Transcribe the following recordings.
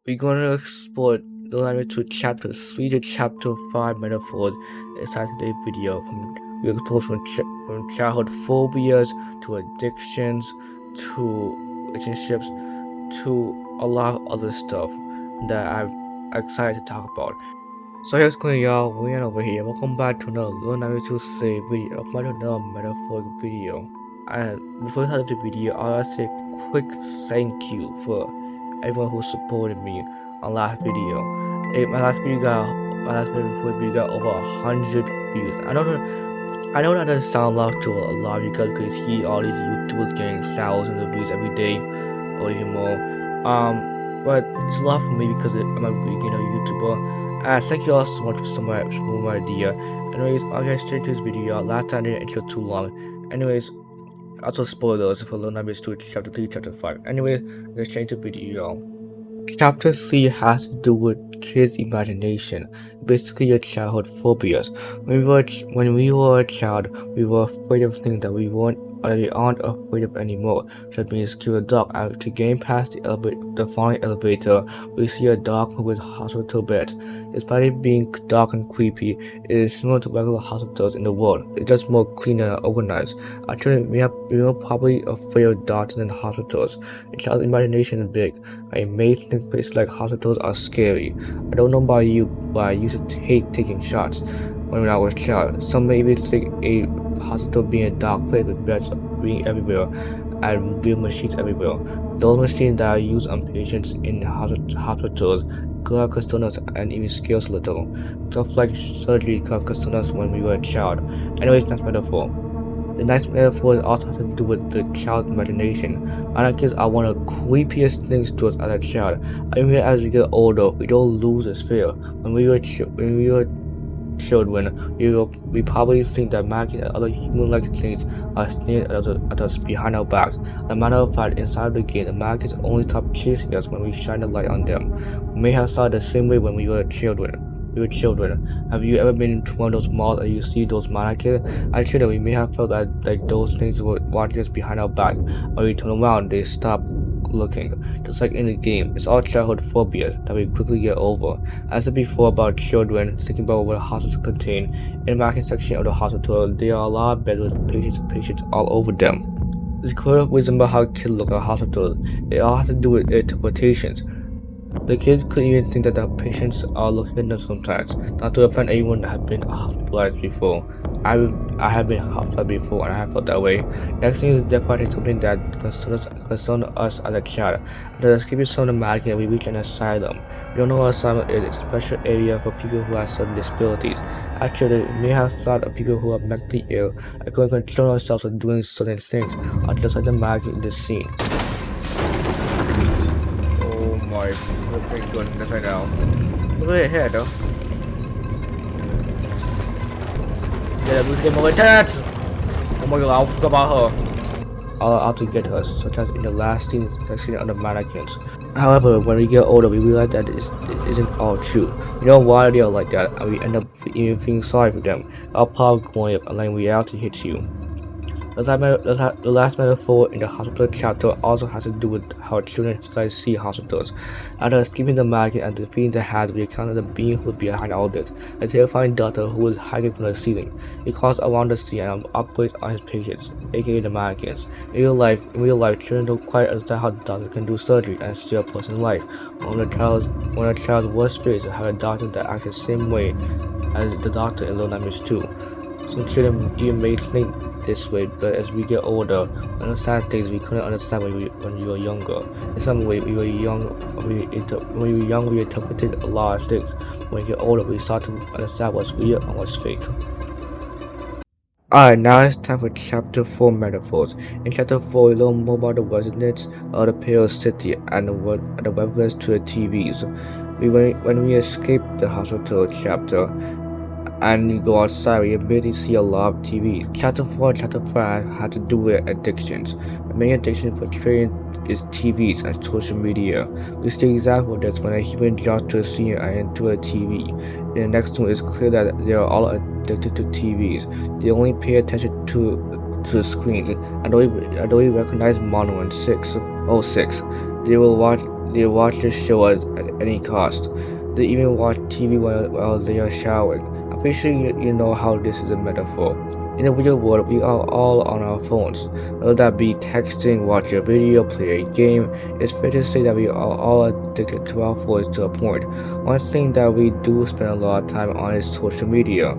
We're going to explore the language to chapter 3 to chapter 5 metaphors inside today's video. We explore from childhood phobias to addictions to relationships to a lot of other stuff that I'm excited to talk about. So here's going y'all, we are over here. Welcome back to another Learn Language to Say video. Welcome back to another metaphoric video. And before we start the video, I'll say a quick thank you for everyone who supported me on last video. My last video got over 100 views. I know that doesn't sound loud to a lot of you guys because you see all these YouTubers getting thousands of views every day or even more. But it's a lot for me because I'm a beginner YouTuber. Thank you all so much for my idea. Anyways, I'll get straight into this video. Last time I didn't intro too long. Anyways, also spoilers for Little Numbers 2, Chapter 3, Chapter 5. Anyways, let's change the video. Chapter 3 has to do with kids' imagination, basically your childhood phobias. When we were a child, we were afraid of things that we aren't afraid of anymore, such as being scared of the dark. After getting past the falling elevator, we see a dark room with hospital beds. Despite it being dark and creepy, it is similar to regular hospitals in the world. It's just more clean and organized. Actually, we are probably afraid of doctors and hospitals. A child's imagination is big. I may think places like hospitals are scary. I don't know about you, but I used to hate taking shots when I was a child. Some may even think a hospital being a dark place with beds being everywhere and real machines everywhere. Those machines that are used on patients in hospitals could concern us and even scare us a little. Stuff like surgery could concern us when we were a child. Anyways, that's metaphor. The next metaphor also has to do with the child's imagination. Minor kids are one of the creepiest things to us as a child. Even as we get older, we don't lose this fear. When we were children, we probably think that maggots and other human-like things are staring at us behind our backs. As a matter of fact, inside the game, the maggots only stop chasing us when we shine the light on them. We may have thought the same way when we were children. Have you ever been to one of those malls and you see those mannequins? As children, we may have felt that like those things were watching us behind our back. When we turn around, they stop looking. Just like in the game, it's all childhood phobias that we quickly get over. As I said before about children thinking about what hospitals contain, in the market section of the hospital, there are a lot of beds with patients all over them. There's quite a wisdom about how kids look at hospitals. It all has to do with interpretations. The kids could even think that the patients are looking at them sometimes, not to offend anyone that have been hospitalized before. I have been hospitalized before and I have felt that way. Next thing is definitely something that concerns us as a child. After escaping some of the market, we reach an asylum. We don't know what asylum is. It's a special area for people who have certain disabilities. Actually, we may have thought of people who are mentally ill and couldn't control themselves of doing certain things, or just like the market in this scene. My pretty good that's right now. Look at her though. Yeah, we get more attacks! Oh my god, I forgot about her. All out to get her, such as in the last scene on the mannequins. However, when we get older, we realize that it isn't all true. We know why they are like that, and we end up even feeling sorry for them. Our power growing up and letting reality hits you. The last metaphor in the hospital chapter also has to do with how children see hospitals. After escaping the market and defeating the Hat, we encounter the being who is behind all this, a terrifying doctor who is hanging from the ceiling. He crawls around the scene and operates on his patients, aka the mannequins. In real life, children don't quite understand how the doctor can do surgery and save a person's life. One of the child's worst fears is having a doctor that acts the same way as the doctor in Little Numbers 2. Some children even may think this way, but as we get older, we understand things we couldn't understand when we were younger. In some way, when we were young, we interpreted a lot of things. When we get older, we start to understand what's real and what's fake. Alright, now it's time for Chapter 4 metaphors. In Chapter 4, we learn more about the residents of the Pale City and the reference to the TVs. When we escape the hospital chapter, and you go outside, we immediately see a lot of TV. Chapter 4 and Chapter 5 had to do with addictions. The main addiction portrayed is TVs and social media. We see an example of this when a human drops to a senior and into a TV. In the next one, it's clear that they are all addicted to TVs. They only pay attention to the screens. And don't even recognize Mono in 606. They will watch They watch the show at any cost. They even watch TV while they are showering. I'm pretty sure you know how this is a metaphor. In the real world, we are all on our phones. Whether that be texting, watch a video, play a game, it's fair to say that we are all addicted to our phones to a point. One thing that we do spend a lot of time on is social media.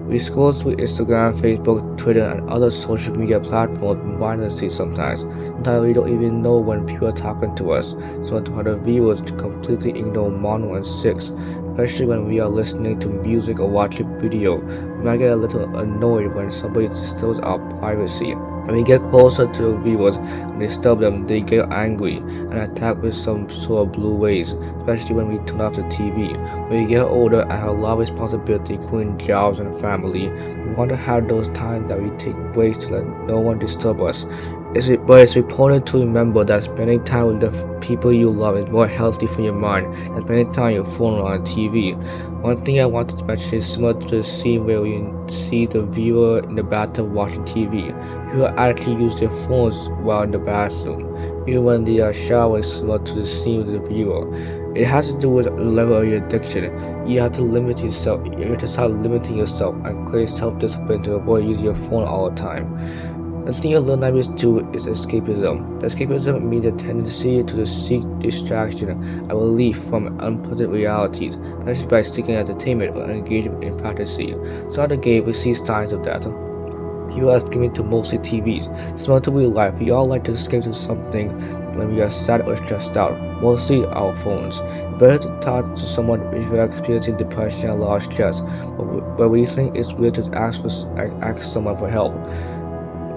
We scroll through Instagram, Facebook, Twitter, and other social media platforms mindlessly sometimes. Sometimes we don't even know when people are talking to us. So to other viewers to completely ignore mono and six, especially when we are listening to music or watching video. We might get a little annoyed when somebody disturbs our privacy. When we get closer to the viewers and disturb them, they get angry and attack with some sort of blue ways, especially when we turn off the TV. When we get older and have a lot of responsibility, including jobs and family, we want to have those times that we take breaks to let no one disturb us. But it's important to remember that spending time with the people you love is more healthy for your mind than spending time on your phone or on TV. One thing I wanted to mention is similar to the scene where we see the viewer in the bathtub watching TV. People actually use their phones while in the bathroom, even when they are showering, similar to the scene with the viewer. It has to do with the level of your addiction. You have to limit yourself. You have to start limiting yourself and create self-discipline to avoid using your phone all the time. The thing of low nightmares too is escapism. Escapism means a tendency to seek distraction and relief from unpleasant realities, especially by seeking entertainment or engagement in fantasy. Throughout the game, we see signs of that. People are escaping to mostly TVs. Similar to real life, we all like to escape to something when we are sad or stressed out, mostly our phones. It's better to talk to someone if you are experiencing depression and a lot of stress, but we think it's weird to ask someone for help.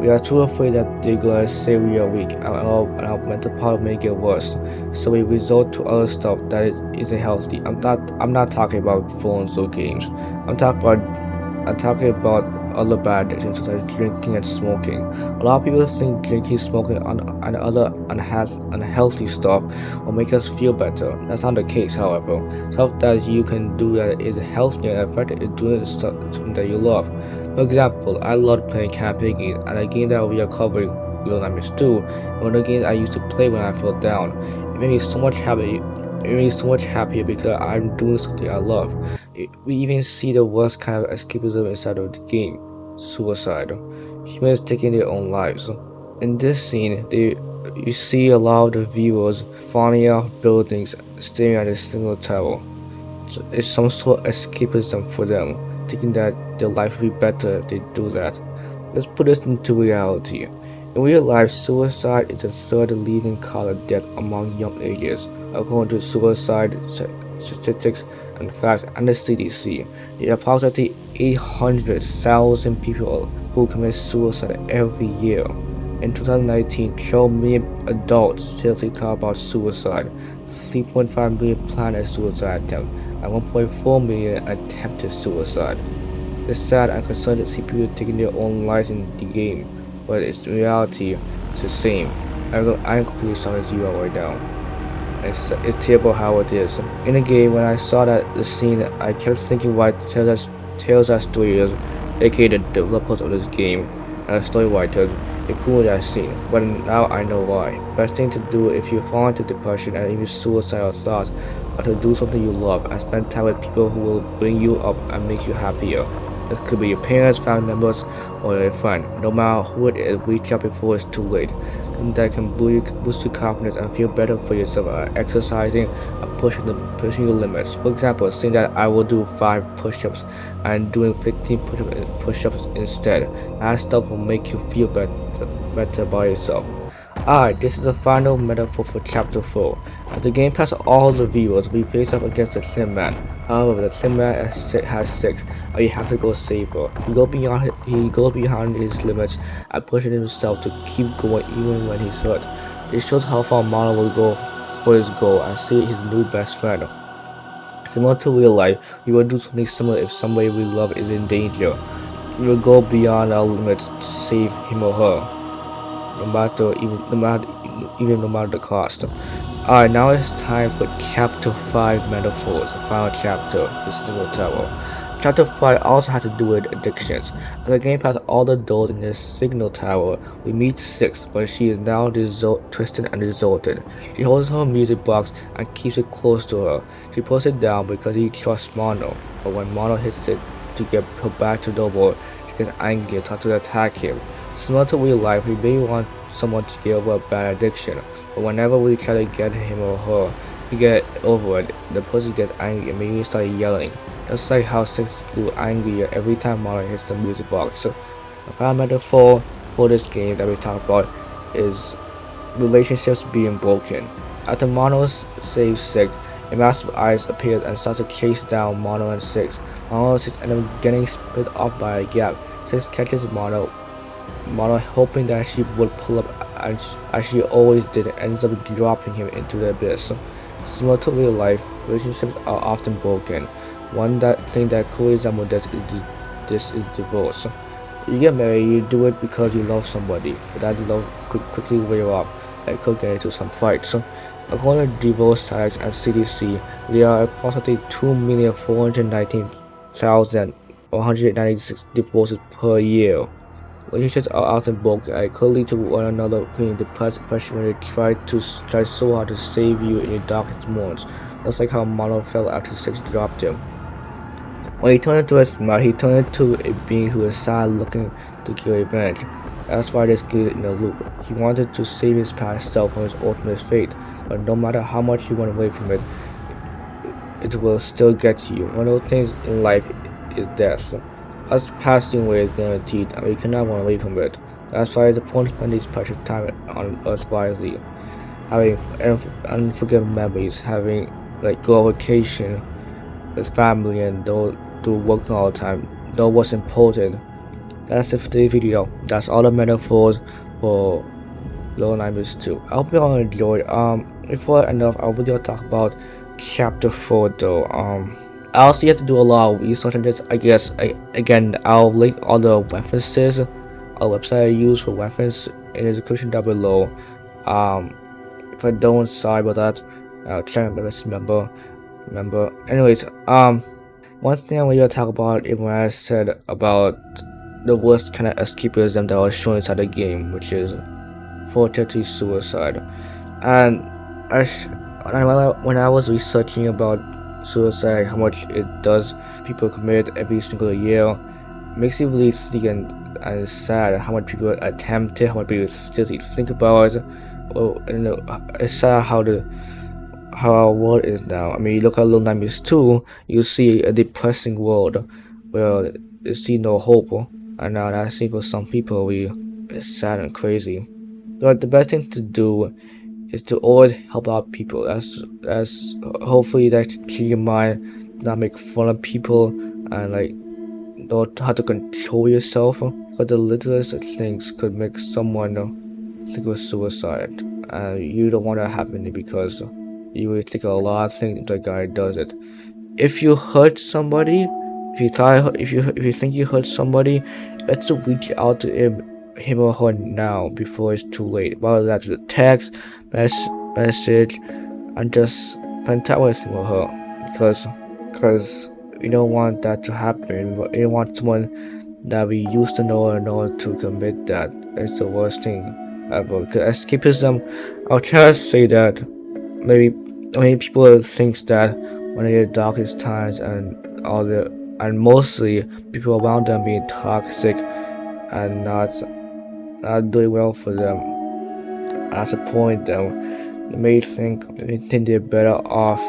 We are too afraid that they're gonna say we are weak and our mental part may get worse. So we resort to other stuff that isn't healthy. I'm not talking about phones or games. I'm talking about other bad addictions such as drinking and smoking. A lot of people think drinking, smoking, and other unhealthy stuff will make us feel better. That's not the case, however. Stuff that you can do that is healthy and effective is doing something that you love. For example, I love playing campaign games, and a game that we are covering, Little Nightmares 2, one of the games I used to play when I felt down. It made me so much happy. It made me so much happier because I'm doing something I love. We even see the worst kind of escapism inside of the game: suicide. Humans taking their own lives. In this scene, you see a lot of the viewers falling out of buildings, staring at a single tower. So it's some sort of escapism for them, thinking that their life would be better if they do that. Let's put this into reality. In real life, suicide is the third leading cause of death among young ages, according to suicide statistics and facts and the CDC. There are approximately 800,000 people who commit suicide every year. In 2019, 12 million adults seriously thought about suicide, 3.5 million planned a suicide attempt, and 1.4 million attempted suicide. It's sad and concerning to see people taking their own lives in the game, but in reality, it's the same. I'm completely sorry as you are right now. It's terrible how it is. In the game, when I saw the scene, I kept thinking why Tales Studios, aka the developers of this game, and the story writers, included that scene, but now I know why. Best thing to do if you fall into depression and even suicidal thoughts are to do something you love and spend time with people who will bring you up and make you happier. This could be your parents, family members, or a friend. No matter who it is, reach out before it's too late. Something that can boost your confidence and feel better for yourself exercising and pushing your limits. For example, saying that I will do 5 push-ups and doing 15 push-ups instead. That stuff will make you feel better by yourself. Alright, this is the final metaphor for chapter 4. As the game passes all the viewers, we face up against the Thin Man. However, the Thin Man has 6, and you have to go save her. He goes beyond his limits and pushes himself to keep going even when he's hurt. It shows how far Mono will go for his goal and save his new best friend. Similar to real life, we will do something similar if somebody we love is in danger. We will go beyond our limits to save him or her, no matter the cost. Alright, now it's time for chapter 5 metaphors, the final chapter, the single tower. Chapter 5 also had to do with addictions. As the game passes all the doors in the signal tower, we meet Six, but she is now twisted and deserted. She holds her music box and keeps it close to her. She puts it down because he trusts Mono, but when Mono hits it to get her back to normal, she gets angry and starts to attack him. Similar to real life, we may want someone to get over a bad addiction, but whenever we try to get him or her to get over it, the person gets angry and maybe start yelling. Just like how Six grew angrier every time Mario hits the music box. So, a final metaphor for this game that we talked about is relationships being broken. After Mono saves Six, a massive ice appears and starts to chase down Mono and Six. Mono and Six end up getting split off by a gap. Six catches Mono hoping that she would pull up as she always did, and ends up dropping him into the abyss. Similar to real life, relationships are often broken. One thing that could resemble this is divorce. You get married, you do it because you love somebody, but that love could quickly wear off and could get into some fights. According to divorce sites and CDC, there are approximately 2,419,196 divorces per year. Relationships are often broken and could lead to one another feeling depressed, especially when they try so hard to save you in your darkest moments. Just like how Mono felt after Six dropped him. When he turned into a smile, he turned into a being who was sad, looking to get revenge. That's why this kid in a loop. He wanted to save his past self from his ultimate fate, but no matter how much he went away from it, it will still get to you. One of those things in life is death. Us passing away is guaranteed, and we cannot run away from it. That's why it's important to spend this precious time on us wisely, having unforgettable memories, having like go on vacation with family, and don't do work all the time. Know what's important. That's it for today's video. That's all the metaphors for Little Nightmares 2. I hope you all enjoyed. Before I end off, I will talk about chapter 4 though. I also have to do a lot of research on this. I guess again I'll link all the references, our website I use for reference in the description down below. If I don't, sorry about that. I'll try my best to remember. Anyways, one thing I want to talk about is when I said about the worst kind of escapism that was shown inside the game, which is 430 suicide. And when I was researching about suicide, how much it does people commit every single year, it makes you really sick and sad how much people attempt it, how much people still think about it. Well, it's sad how our world is now. I mean, you look at Little Nightmares 2, you see a depressing world where you see no hope, and now that seems for some people it's sad and crazy. But the best thing to do is to always help out people. That's hopefully that keep your mind, not make fun of people, and like know how to control yourself. But the littlest things could make someone think of suicide, and you don't want that happening because you will think a lot of things if the guy does it. If you hurt somebody, if you think you hurt somebody, let's reach out to him or her now before it's too late. Whether that's a text, message, and just spend time with him or her, because we don't want that to happen. We don't want someone that we used to know in order to commit that. It's the worst thing ever. Because escapism, I'll try to say that maybe people thinks that when they're darkest times and mostly people around them being toxic and not doing well for them, as a point them, they may think they're better off,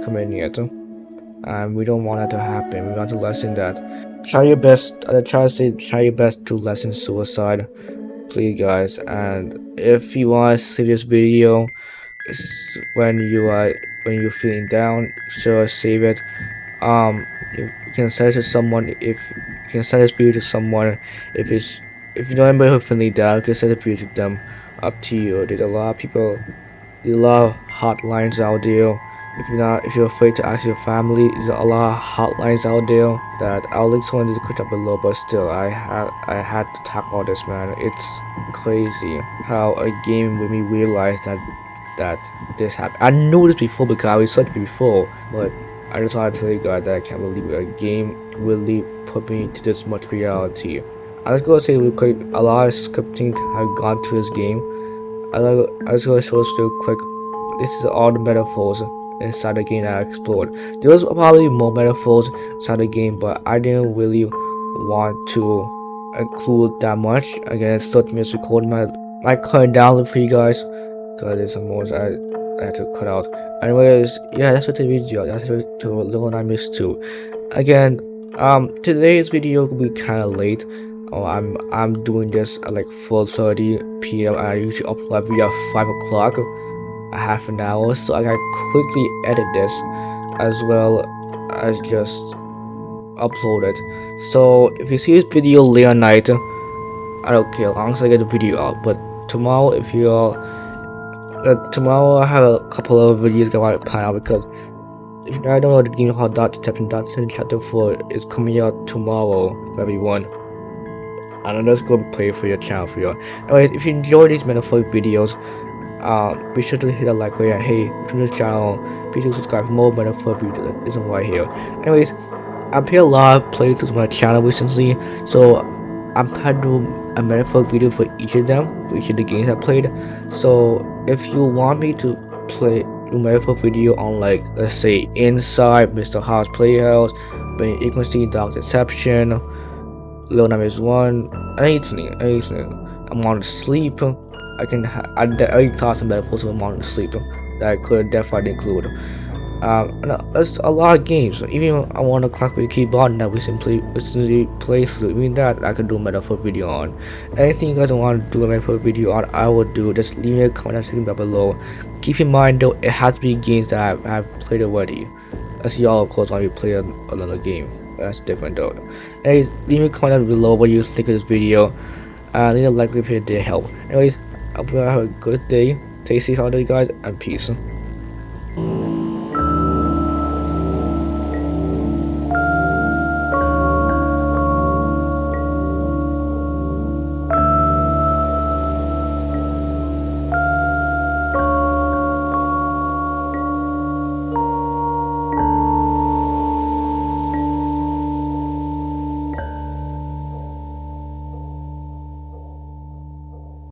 committing it. And we don't want that to happen. We want to lessen that. Try your best. I try to say, try your best to lessen suicide, please, guys. And if you want to see this video, when you're feeling down, sure, save it. You can send it to someone if you can send this video to someone if you know anybody who's feeling down, you can send the video to them. Up to you. There's a lot of hotlines out there. If you're afraid to ask your family, there's a lot of hotlines out there that I'll link someone in the description below. But still, I had to talk about this, man. It's crazy how a game made me realize that this happened. I knew this before because I researched it before, but I just want to tell you guys that I can't believe a game really put me to this much reality. I was gonna say real quick, a lot of scripting have gone to this game. I was gonna show us real quick. This is all the metaphors inside the game that I explored. There was probably more metaphors inside the game, but I didn't really want to include that much. Again, it's such me recording my current download for you guys because there's some more I had to cut out. Anyways, yeah, that's what the video. That's what the little I missed too. Again, today's video will be kind of late. Oh, I'm doing this at like 4:30 p.m. I usually upload via 5 o'clock, a half an hour, so I can quickly edit this as well as just upload it. So if you see this video late at night, I don't care as long as I get the video out. But tomorrow, if you all tomorrow I have a couple of videos I want to plan out because if you don't know the game called Dr. Deception Chapter 4 is coming out tomorrow for everyone. And I'm just going to play for your channel for you. Anyways, if you enjoy these metaphoric videos, be sure to hit that like button. Hey, to this channel, please do subscribe for more metaphoric videos. This is right here. Anyways, I've played a lot of playthroughs on my channel recently, so I'm planning to do a metaphoric video for each of them, for each of the games I played. So if you want me to play a metaphoric video on, like, let's say Inside, Mr. House Playhouse, but you can see Dark Deception, Little Nightmares 1, anything. I'm on sleep. I already thought some metaphors when I'm on sleep that I could definitely include. There's a lot of games. Even I want to clock with keyboard that we simply play through. Even that I could do a metaphor video on. Anything you guys want to do a metaphor video on, I will do. Just leave me a comment section down below. Keep in mind though, it has to be games that I've played already. That's y'all, of course, when you play another game. That's different though. Anyways, leave me a comment down below what you think of this video. Leave a like if it did help. Anyways, I hope you have a good day. Stay safe out there, guys, and peace.